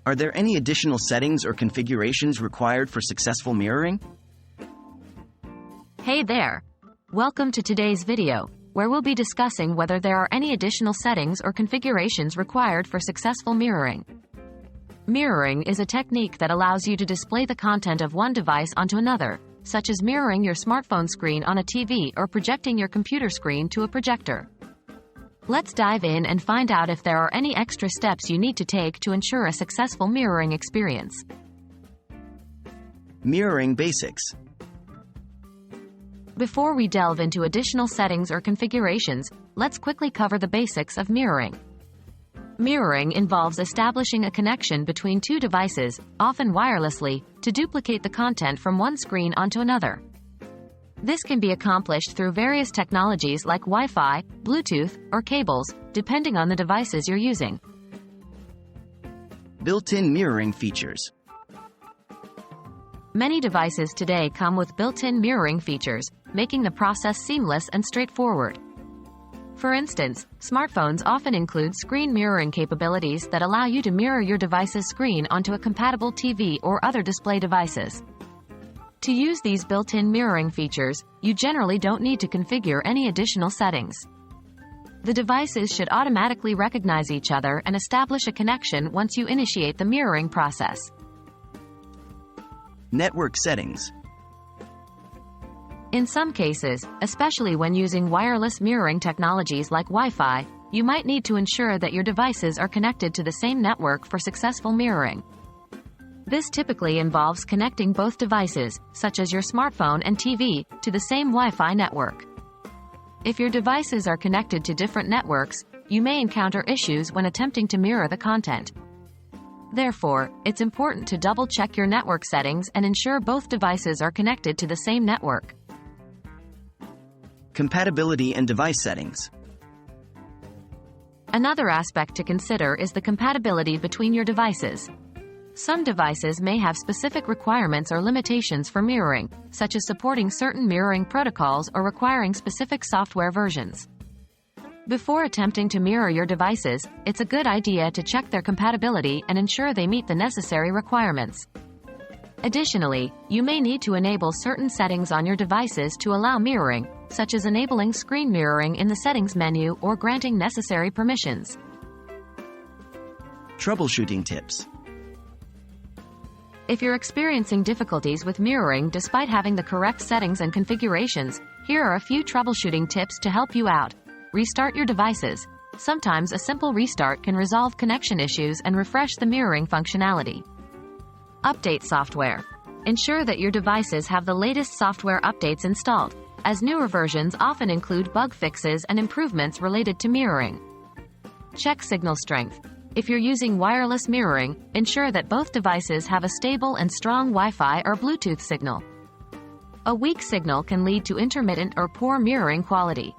Are there any additional settings or configurations required for successful mirroring? Hey there! Welcome to today's video, where we'll be discussing whether there are any additional settings or configurations required for successful mirroring. Mirroring is a technique that allows you to display the content of one device onto another, such as mirroring your smartphone screen on a TV or projecting your computer screen to a projector. Let's dive in and find out if there are any extra steps you need to take to ensure a successful mirroring experience. Mirroring basics. Before we delve into additional settings or configurations, let's quickly cover the basics of mirroring. Mirroring involves establishing a connection between two devices, often wirelessly, to duplicate the content from one screen onto another. This can be accomplished through various technologies like Wi-Fi, Bluetooth, or cables, depending on the devices you're using. Built-in mirroring features. Many devices today come with built-in mirroring features, making the process seamless and straightforward. For instance, smartphones often include screen mirroring capabilities that allow you to mirror your device's screen onto a compatible TV or other display devices. To use these built-in mirroring features, you generally don't need to configure any additional settings. The devices should automatically recognize each other and establish a connection once you initiate the mirroring process. Network settings. In some cases, especially when using wireless mirroring technologies like Wi-Fi, you might need to ensure that your devices are connected to the same network for successful mirroring. This typically involves connecting both devices, such as your smartphone and TV, to the same Wi-Fi network. If your devices are connected to different networks, you may encounter issues when attempting to mirror the content. Therefore, it's important to double-check your network settings and ensure both devices are connected to the same network. Compatibility and device settings. Another aspect to consider is the compatibility between your devices. Some devices may have specific requirements or limitations for mirroring, such as supporting certain mirroring protocols or requiring specific software versions. Before attempting to mirror your devices, it's a good idea to check their compatibility and ensure they meet the necessary requirements. Additionally, you may need to enable certain settings on your devices to allow mirroring, such as enabling screen mirroring in the settings menu or granting necessary permissions. Troubleshooting tips. If you're experiencing difficulties with mirroring despite having the correct settings and configurations, here are a few troubleshooting tips to help you out. Restart your devices. Sometimes a simple restart can resolve connection issues and refresh the mirroring functionality. Update software. Ensure that your devices have the latest software updates installed, as newer versions often include bug fixes and improvements related to mirroring. Check signal strength. If you're using wireless mirroring, ensure that both devices have a stable and strong Wi-Fi or Bluetooth signal. A weak signal can lead to intermittent or poor mirroring quality.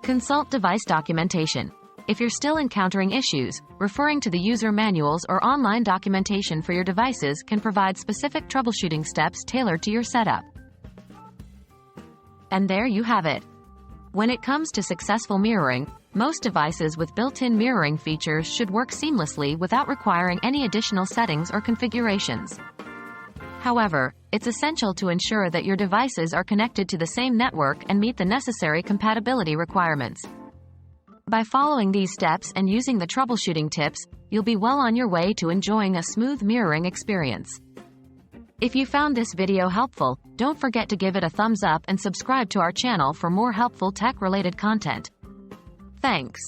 Consult device documentation. If you're still encountering issues, referring to the user manuals or online documentation for your devices can provide specific troubleshooting steps tailored to your setup. And there you have it. When it comes to successful mirroring, most devices with built-in mirroring features should work seamlessly without requiring any additional settings or configurations. However, it's essential to ensure that your devices are connected to the same network and meet the necessary compatibility requirements. By following these steps and using the troubleshooting tips, you'll be well on your way to enjoying a smooth mirroring experience. If you found this video helpful, don't forget to give it a thumbs up and subscribe to our channel for more helpful tech-related content. Thanks.